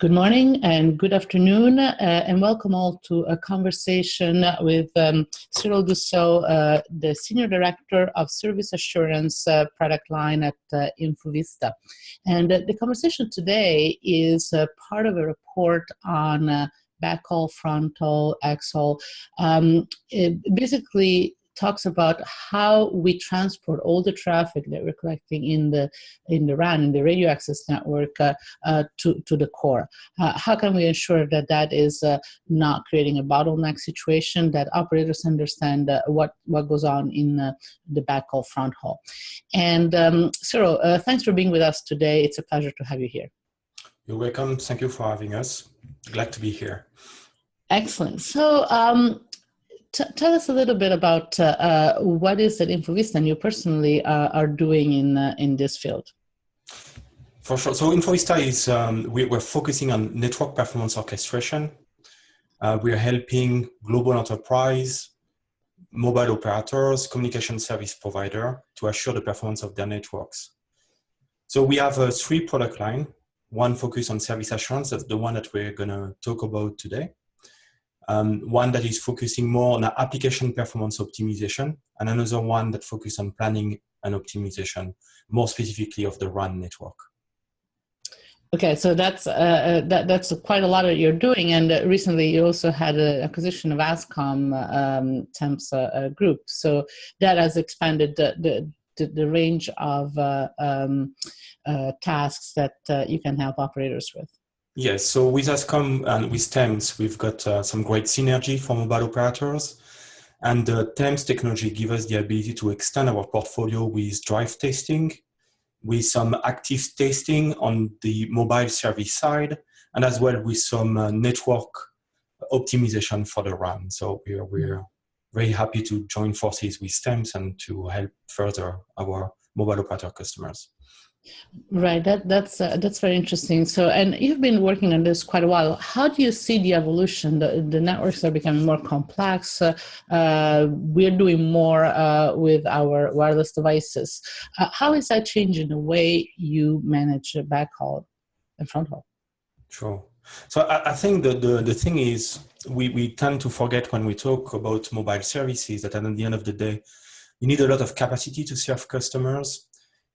Good morning and good afternoon, and welcome all to a conversation with Cyril Doussau, the Senior Director of Service Assurance product line at InfoVista. And the conversation today is part of a report on backhaul, fronthaul, xhaul. It basically talks about how we transport all the traffic that we're collecting in the RAN, in the radio access network, to the core. How can we ensure that that is not creating a bottleneck situation, that operators understand what goes on in the backhaul, fronthaul? And Cyril, thanks for being with us today. It's a pleasure to have you here. You're welcome. Thank you for having us. Glad to be here. Excellent. So tell us a little bit about what is that InfoVista and you personally are doing in this field. For sure. So InfoVista is, we're focusing on network performance orchestration. We're helping global enterprise, mobile operators, communication service provider to assure the performance of their networks. So we have a 3 product line, one focused on service assurance, that's the one that we're gonna talk about today. One that is focusing more on application performance optimization, and another one that focuses on planning and optimization, more specifically of the RAN network. Okay, so that's quite a lot that you're doing, and recently you also had an acquisition of Ascom Temps group, so that has expanded the range of tasks that you can help operators with. Yes, so with Ascom and with Temps, we've got some great synergy for mobile operators. And the Temps technology gives us the ability to extend our portfolio with drive testing, with some active testing on the mobile service side, and as well with some network optimization for the RAN. So we're very happy to join forces with Temps and to help further our mobile operator customers. Right, that's very interesting. So, and you've been working on this quite a while. How do you see the evolution? The networks are becoming more complex. We're doing more with our wireless devices. How is that changing the way you manage backhaul and fronthaul? Sure. So I think the thing is we tend to forget when we talk about mobile services that at the end of the day, you need a lot of capacity to serve customers.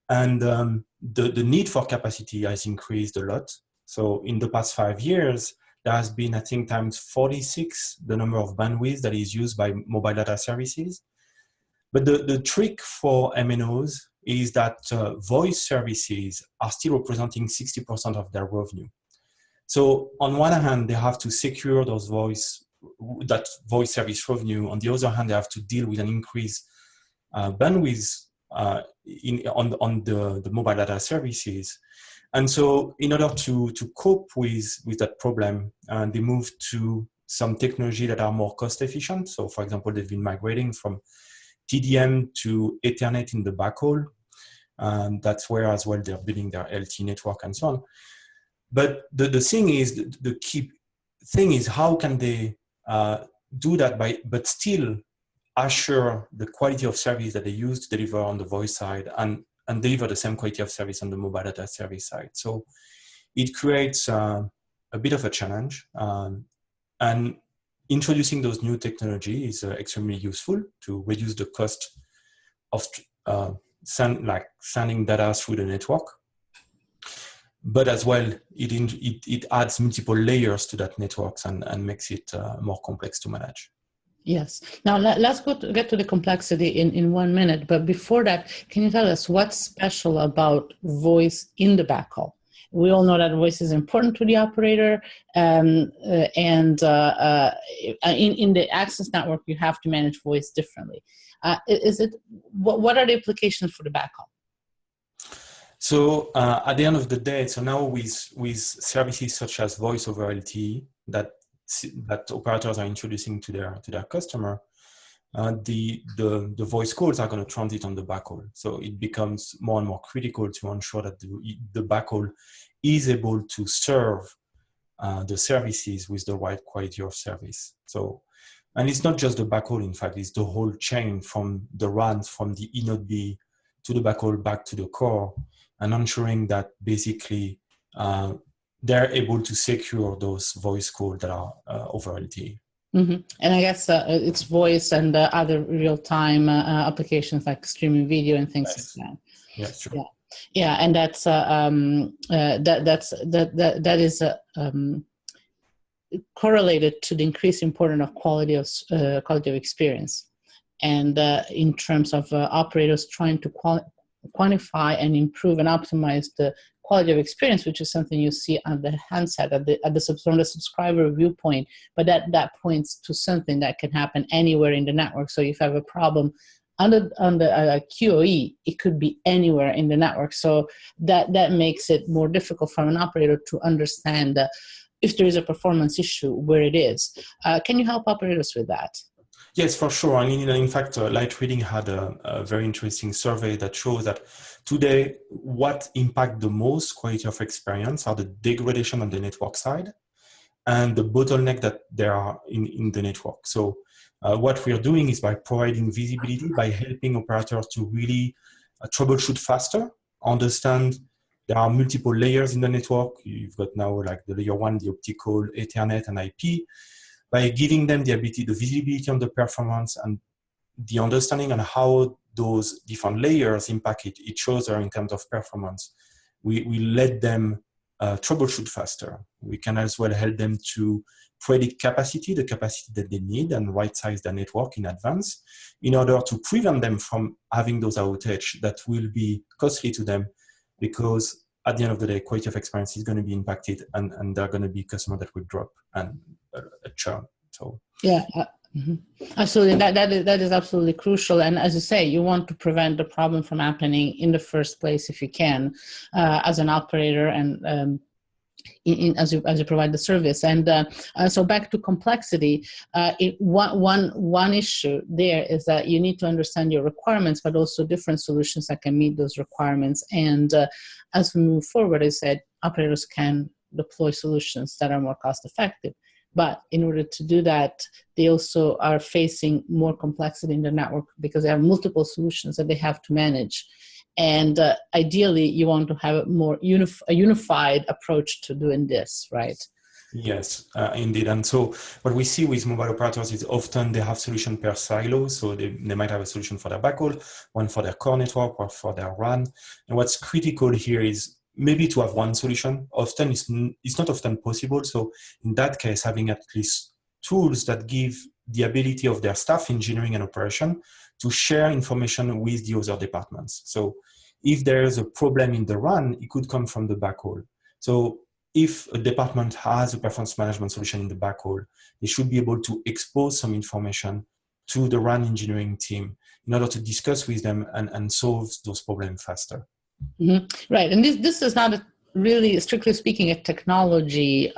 And the need for capacity has increased a lot. So in the past 5 years, there has been, I think, times 46 the number of bandwidth that is used by mobile data services. But the trick for MNOs is that voice services are still representing 60% of their revenue. So on one hand, they have to secure that voice service revenue. On the other hand, they have to deal with an increased bandwidth on the mobile data services. And so in order to cope with that problem, they moved to some technology that are more cost efficient. So for example, they've been migrating from TDM to Ethernet in the backhaul. That's where as well they're building their LTE network and so on. But the thing is, the key thing is how can they do that but still assure the quality of service that they use to deliver on the voice side and deliver the same quality of service on the mobile data service side. So it creates a bit of a challenge. And introducing those new technologies is extremely useful to reduce the cost of sending data through the network. But as well, it adds multiple layers to that network and makes it more complex to manage. Yes. Now let's get to the complexity in 1 minute. But before that, can you tell us what's special about voice in the backhaul? We all know that voice is important to the operator, and in the access network, you have to manage voice differently. What are the implications for the backhaul? So at the end of the day, so now with services such as voice over LTE that operators are introducing to their customer, the voice calls are going to transit on the backhaul. So it becomes more and more critical to ensure that the backhaul is able to serve the services with the right quality of service. So, and it's not just the backhaul, in fact, it's the whole chain from the RAN, from the eNode B to the backhaul back to the core, and ensuring that basically they're able to secure those voice calls that are over LTE. Mm-hmm. And I guess it's voice and other real-time applications like streaming video and things like that. Yes, true. Yeah, yeah, and that's that is correlated to the increased importance of quality of experience, and in terms of operators trying to quantify and improve and optimize the quality of experience, which is something you see on the handset from the subscriber viewpoint, but that points to something that can happen anywhere in the network. So if you have a problem on the QoE, it could be anywhere in the network. So that makes it more difficult for an operator to understand if there is a performance issue, where it is. Can you help operators with that? Yes, for sure. And in fact, Light Reading had a very interesting survey that shows that today, what impact the most quality of experience are the degradation on the network side and the bottleneck that there are in the network. So what we're doing is by providing visibility, by helping operators to really troubleshoot faster, understand there are multiple layers in the network. You've got now like the layer 1, the optical, Ethernet, and IP. By giving them the ability, the visibility on the performance and the understanding on how those different layers impact each other in terms of performance, we let them troubleshoot faster. We can as well help them to predict the capacity that they need, and right-size their network in advance in order to prevent them from having those outages that will be costly to them, because at the end of the day, quality of experience is going to be impacted, and there are going to be customers that will drop and churn. So yeah, absolutely. That is absolutely crucial. And as you say, you want to prevent the problem from happening in the first place if you can, as an operator and as you provide the service. And so back to complexity, one issue there is that you need to understand your requirements, but also different solutions that can meet those requirements. And as we move forward, I said, operators can deploy solutions that are more cost effective. But in order to do that, they also are facing more complexity in the network because they have multiple solutions that they have to manage. And ideally, you want to have a more unified approach to doing this, right? Yes, indeed. And so what we see with mobile operators is often they have solution per silo. So they might have a solution for their backhaul, one for their core network, or for their RAN. And what's critical here is maybe to have one solution. Often it's not often possible. So in that case, having at least tools that give the ability of their staff, engineering and operation, to share information with the other departments. So if there is a problem in the RAN, it could come from the backhaul. So if a department has a performance management solution in the backhaul, they should be able to expose some information to the RAN engineering team in order to discuss with them and solve those problems faster. Mm-hmm. Right, and this is not really, strictly speaking, a technology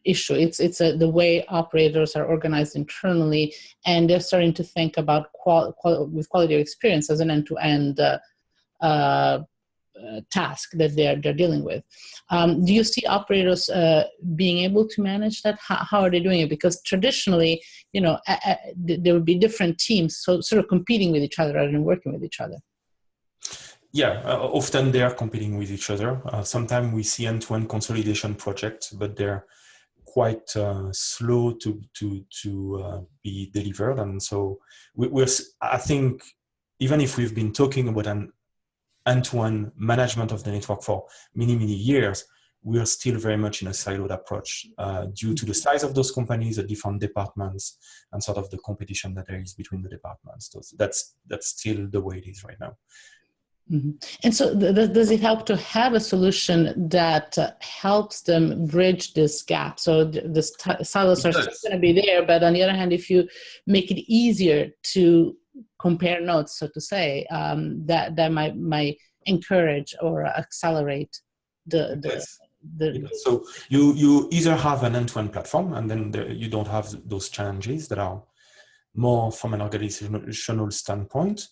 issue. It's the way operators are organized internally, and they're starting to think about with quality of experience as an end-to-end task that they're dealing with. Do you see operators being able to manage that? How are they doing it? Because traditionally, there would be different teams, so sort of competing with each other rather than working with each other. Yeah, often they are competing with each other. Sometimes we see end-to-end consolidation projects, but they're quite slow to be delivered. And so I think even if we've been talking about an end-to-end management of the network for many, many years, we are still very much in a siloed approach due to the size of those companies, the different departments, and sort of the competition that there is between the departments. So that's still the way it is right now. Mm-hmm. And so does it help to have a solution that helps them bridge this gap? So the silos are still going to be there, but on the other hand, if you make it easier to compare notes, so to say, that might encourage or accelerate So you either have an end-to-end platform, and then you don't have those challenges that are more from an organizational standpoint,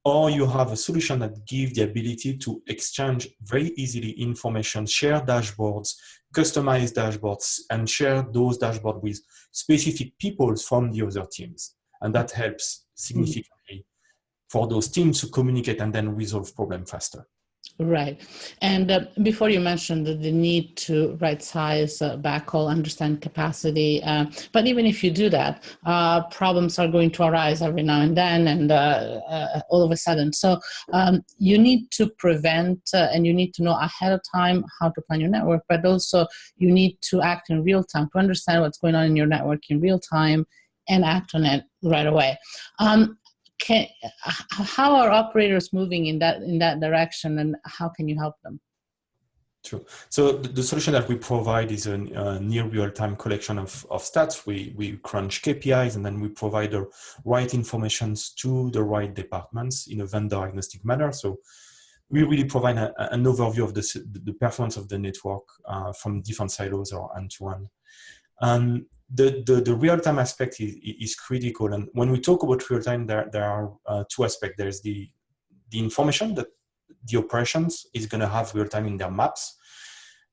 or you have a solution that gives the ability to exchange very easily information, share dashboards, customize dashboards, and share those dashboards with specific people from the other teams. And that helps significantly for those teams to communicate and then resolve problems faster. Right. And before you mentioned the need to right size backhaul, understand capacity, but even if you do that, problems are going to arise every now and then and all of a sudden. So you need to prevent and you need to know ahead of time how to plan your network, but also you need to act in real time to understand what's going on in your network in real time and act on it right away. How are operators moving in that direction, and how can you help them? True. So the solution that we provide is a near real-time collection of stats. We crunch KPIs, and then we provide the right information to the right departments in a vendor agnostic manner. So we really provide an overview of the performance of the network from different silos or end-to-end. The real-time aspect is critical. And when we talk about real-time, there are two aspects. There's the information that the operations is going to have real-time in their maps.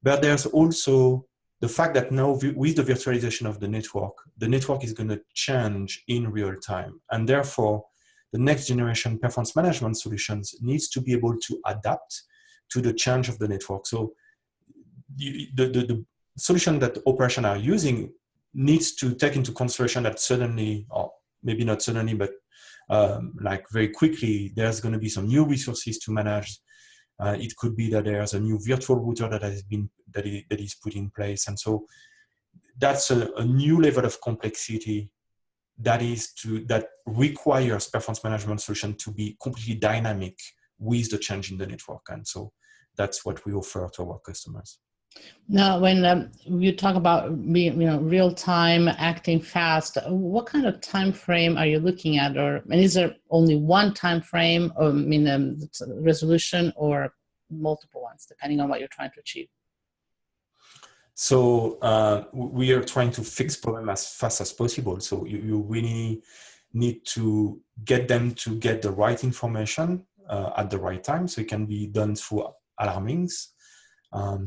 But there's also the fact that now with the virtualization of the network is going to change in real time. And therefore, the next generation performance management solutions needs to be able to adapt to the change of the network. So the solution that operations are using needs to take into consideration that suddenly, or maybe not suddenly, but like very quickly, there's going to be some new resources to manage. It could be that there's a new virtual router that is put in place, and so that's a new level of complexity that requires performance management solution to be completely dynamic with the change in the network, and so that's what we offer to our customers. Now, when you talk about being, real time, acting fast, what kind of time frame are you looking at, and is there only one time frame, or resolution, or multiple ones, depending on what you're trying to achieve? So we are trying to fix problem as fast as possible. So you really need to get them to get the right information at the right time. So it can be done through alarmings.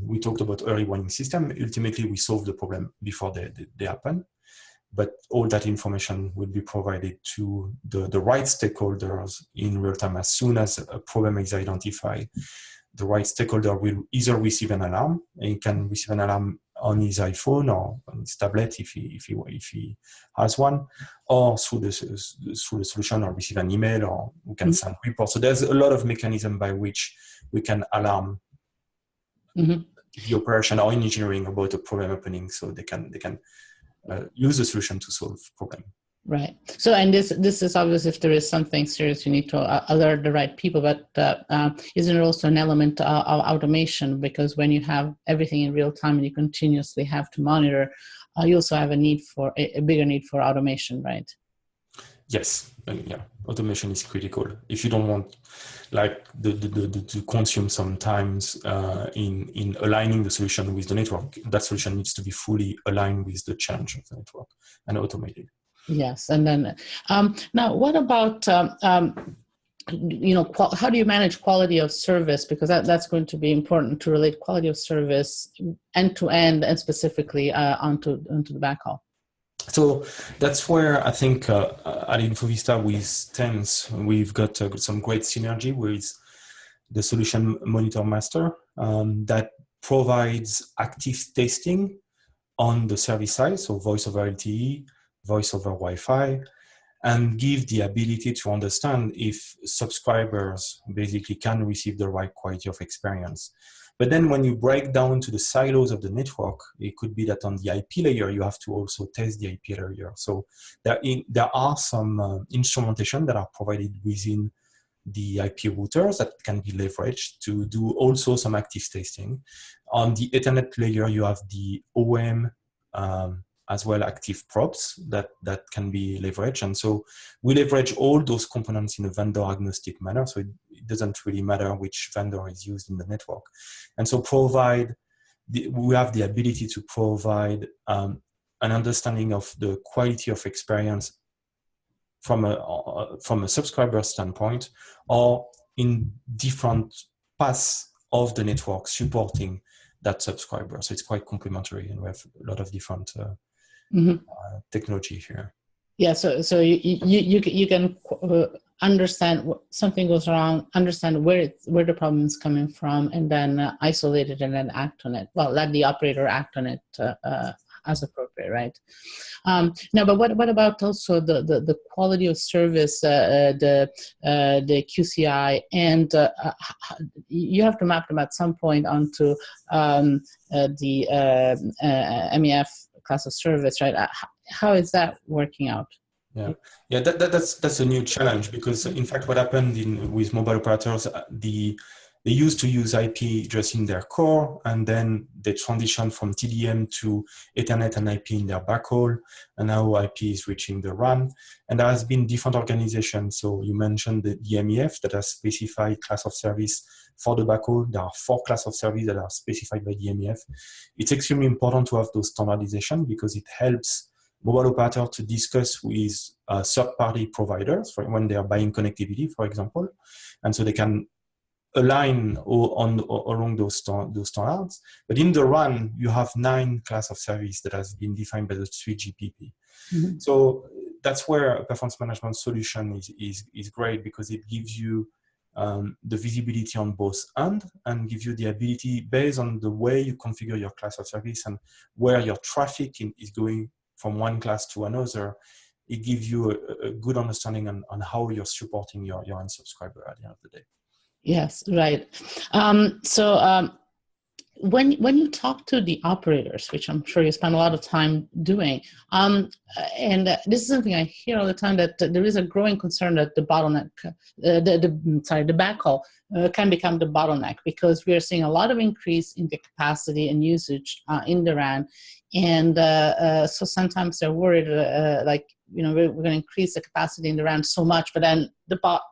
We talked about early warning system. Ultimately, we solve the problem before they happen. But all that information will be provided to the right stakeholders in real time. As soon as a problem is identified, the right stakeholder will either receive an alarm, and he can receive an alarm on his iPhone or on his tablet if he has one, or through the solution, or receive an email, or we can send reports. So there's a lot of mechanism by which we can alarm the operation or engineering about a problem happening, so they can use the solution to solve problem. Right. So, and this is obvious. If there is something serious, you need to alert the right people. But isn't there also an element of automation? Because when you have everything in real time and you continuously have to monitor, you also have a bigger need for automation, right? Yes. Yeah. Automation is critical. If you don't want, like, to consume some times in aligning the solution with the network, that solution needs to be fully aligned with the change of the network and automated. Yes, and then now, what about how do you manage quality of service? Because that's going to be important to relate quality of service end to end and specifically onto the backhaul. So that's where I think at InfoVista with TEMS, we've got some great synergy with the solution Monitor Master that provides active testing on the service side, so voice over LTE, voice over Wi-Fi, and give the ability to understand if subscribers basically can receive the right quality of experience. But then when you break down to the silos of the network, it could be that on the IP layer, you have to also test the IP layer. So there are some instrumentation that are provided within the IP routers that can be leveraged to do also some active testing. On the Ethernet layer, you have the OM as well active probes that can be leveraged. And so we leverage all those components in a vendor agnostic manner. So it doesn't really matter which vendor is used in the network. And so we have the ability to provide an understanding of the quality of experience from a subscriber standpoint, or in different paths of the network supporting that subscriber. So it's quite complementary, and we have a lot of different technology here. Yeah, so you can understand something goes wrong, understand where the problem is coming from, and then isolate it and then act on it. Well, let the operator act on it as appropriate, right? Now, but what about also the quality of service, the QCI, and you have to map them at some point onto the MEF class of service, right? How is that working out? Yeah, that's a new challenge, because in fact, what happened with mobile operators, they used to use IP just in their core, and then they transitioned from TDM to Ethernet and IP in their backhaul, and now IP is reaching the RAN. And there has been different organizations. So you mentioned the MEF that has specified class of service for the backhaul. There are 4 classes of service that are specified by the MEF. It's extremely important to have those standardization, because it helps mobile operator to discuss with third-party providers when they are buying connectivity, for example, and so they can align along those standards. But in the RAN, you have 9 classes of service that has been defined by the 3GPP. Mm-hmm. So that's where a performance management solution is great, because it gives you the visibility on both ends, and gives you the ability, based on the way you configure your class of service and where your traffic is going from one class to another, it gives you a good understanding on how you're supporting your end subscriber at the end of the day. Yes, right. When you talk to the operators, which I'm sure you spend a lot of time doing, and this is something I hear all the time, that there is a growing concern that the bottleneck, the backhaul can become the bottleneck, because we are seeing a lot of increase in the capacity and usage in the RAN, and so sometimes they're worried, like, you know, we're going to increase the capacity in the RAN so much, but then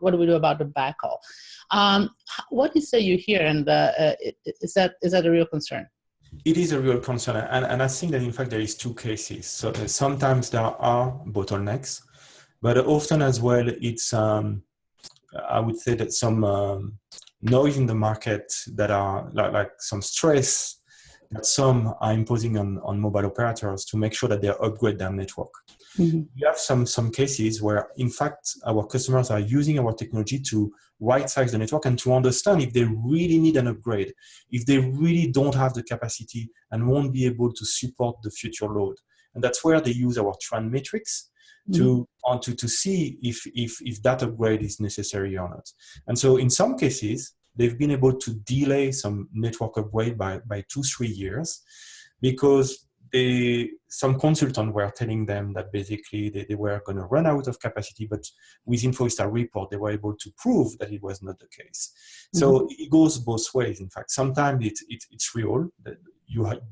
what do we do about the backhaul? What do you say you hear, and is that a real concern? It is a real concern, and I think that in fact there is 2 cases. So sometimes there are bottlenecks, but often as well it's I would say that some noise in the market that are like some stress that some are imposing on mobile operators to make sure that they upgrade their network. Mm-hmm. We have some cases where, in fact, our customers are using our technology to right-size the network and to understand if they really need an upgrade, if they really don't have the capacity and won't be able to support the future load. And that's where they use our trend metrics to see if that upgrade is necessary or not. And so in some cases, they've been able to delay some network upgrade by 2-3 years, because some consultants were telling them that basically they were going to run out of capacity, but with InfoVista report, they were able to prove that it was not the case. Mm-hmm. So it goes both ways. In fact, sometimes it's real that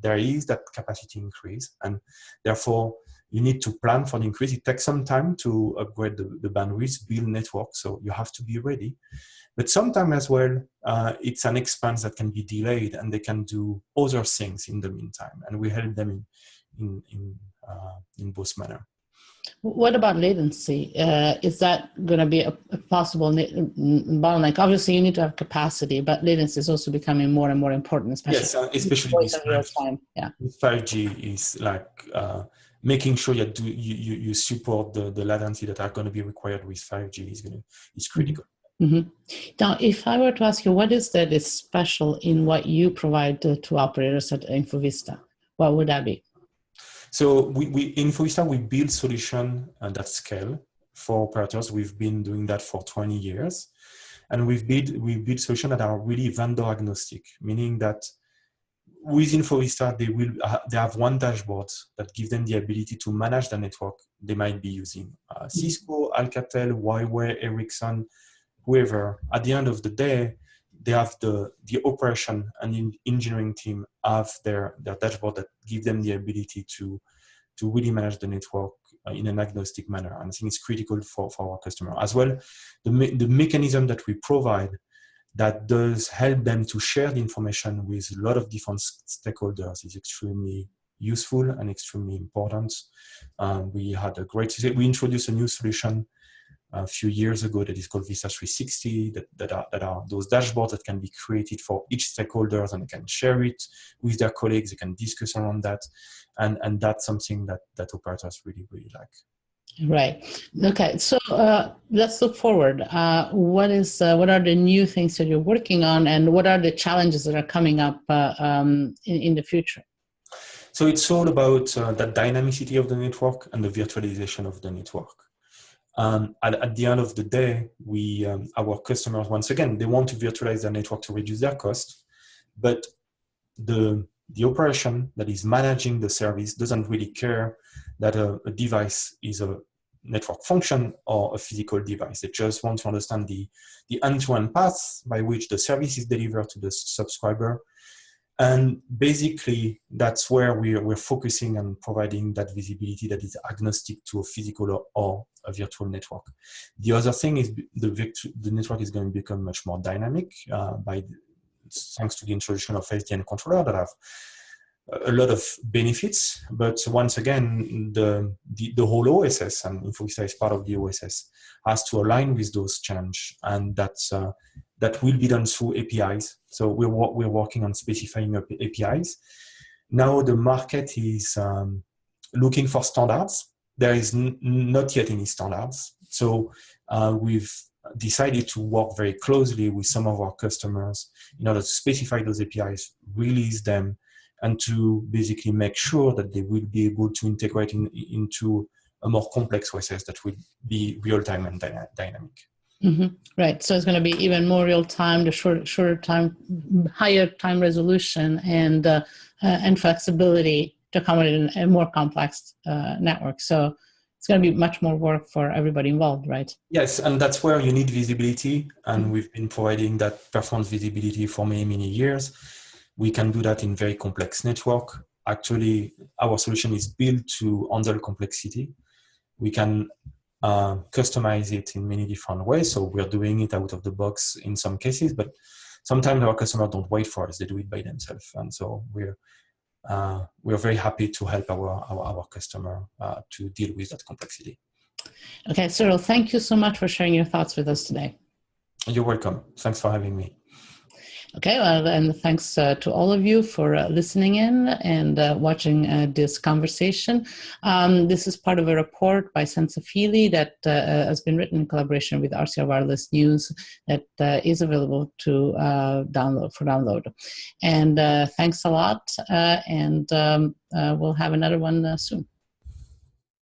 there is that capacity increase, and therefore you need to plan for the increase. It takes some time to upgrade the bandwidth, build network, so you have to be ready. But sometimes as well, it's an expense that can be delayed, and they can do other things in the meantime, and we help them in both manner. What about latency? Is that going to be a possible bottleneck? Obviously, you need to have capacity, but latency is also becoming more and more important, especially with 5G. Yeah. With 5G is like making sure you support the latency that are going to be required with 5G is critical. Mm-hmm. Now, if I were to ask you, what is that is special in what you provide to operators at InfoVista, what would that be? So InfoVista, we build solutions that scale for operators. We've been doing that for 20 years. And we build solutions that are really vendor agnostic, meaning that with InfoVista, they have one dashboard that gives them the ability to manage the network they might be using. Cisco, Alcatel, Huawei, Ericsson, whoever. At the end of the day, they have the operation and engineering team have their dashboard that give them the ability to really manage the network in an agnostic manner. And I think it's critical for our customer. As well, the mechanism that we provide that does help them to share the information with a lot of different stakeholders is extremely useful and extremely important. We introduced a new solution a few years ago that is called Vista 360, that are those dashboards that can be created for each stakeholder, and they can share it with their colleagues, they can discuss around that, and that's something that operators really, really like. Right. Okay. So let's look forward. What are the new things that you're working on, and what are the challenges that are coming up in the future? So it's all about the dynamicity of the network and the virtualization of the network. At the end of the day, our customers, once again, they want to virtualize their network to reduce their cost, but the operation that is managing the service doesn't really care that a device is a network function or a physical device. They just want to understand the end-to-end path by which the service is delivered to the subscriber. And basically, that's where we're focusing on providing that visibility that is agnostic to a physical or a virtual network. The other thing is the network is going to become much more dynamic thanks to the introduction of SDN controller that have a lot of benefits. But once again, the whole OSS, and InfoVista is part of the OSS, has to align with those changes, and that will be done through APIs. So we're working on specifying APIs. Now the market is looking for standards. There is not yet any standards. So we've decided to work very closely with some of our customers in order to specify those APIs, release them, and to basically make sure that they will be able to integrate into a more complex OSS that will be real-time and dynamic. Mm-hmm. Right. So it's going to be even more real-time, the shorter time, higher time resolution, and flexibility to accommodate a more complex network. So it's going to be much more work for everybody involved, right? Yes, and that's where you need visibility, and we've been providing that performance visibility for many, many years. We can do that in very complex network. Actually, our solution is built to handle complexity. We can customize it in many different ways. So we're doing it out of the box in some cases, but sometimes our customers don't wait for us; they do it by themselves. And so we're very happy to help our customer to deal with that complexity. Okay, Cyril, thank you so much for sharing your thoughts with us today. You're welcome. Thanks for having me. Okay, well, and thanks to all of you for listening in and watching this conversation. This is part of a report by Sensafili that has been written in collaboration with RCR Wireless News that is available to download. And thanks a lot, and we'll have another one soon.